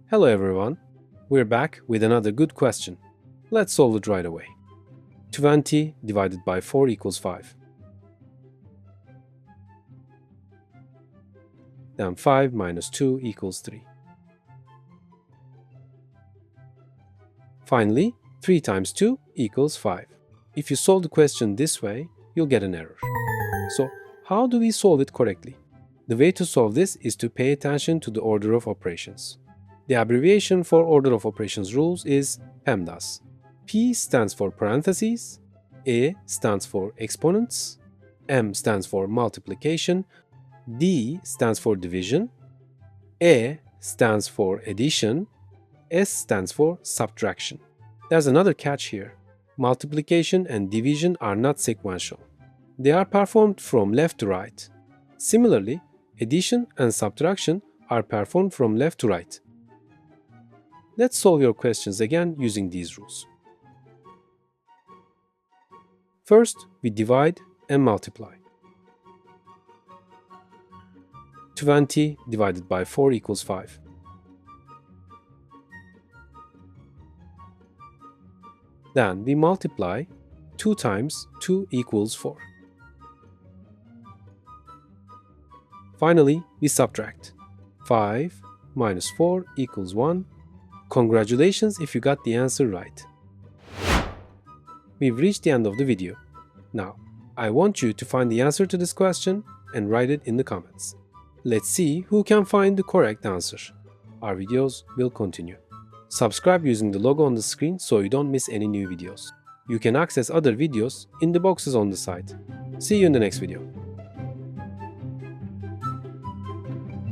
Hello everyone, we're back with another good question. Let's solve it right away. 20 divided by 4 equals 5. Then 5 minus 2 equals 3. Finally, 3 times 2 equals 5. If you solve the question this way, you'll get an error. So, how do we solve it correctly? The way to solve this is to pay attention to the order of operations. The abbreviation for order of operations rules is PEMDAS. P stands for parentheses, E stands for exponents, M stands for multiplication, D stands for division, E stands for addition, S stands for subtraction. There's another catch here. Multiplication and division are not sequential. They are performed from left to right. Similarly, addition and subtraction are performed from left to right. Let's solve your questions again using these rules. First, we divide and multiply. 20 divided by 4 equals 5. Then we multiply 2 times 2 equals 4. Finally, we subtract. 5 minus 4 equals 1. Congratulations if you got the answer right. We've reached the end of the video. Now, I want you to find the answer to this question and write it in the comments. Let's see who can find the correct answer. Our videos will continue. Subscribe using the logo on the screen so you don't miss any new videos. You can access other videos in the boxes on the site. See you in the next video.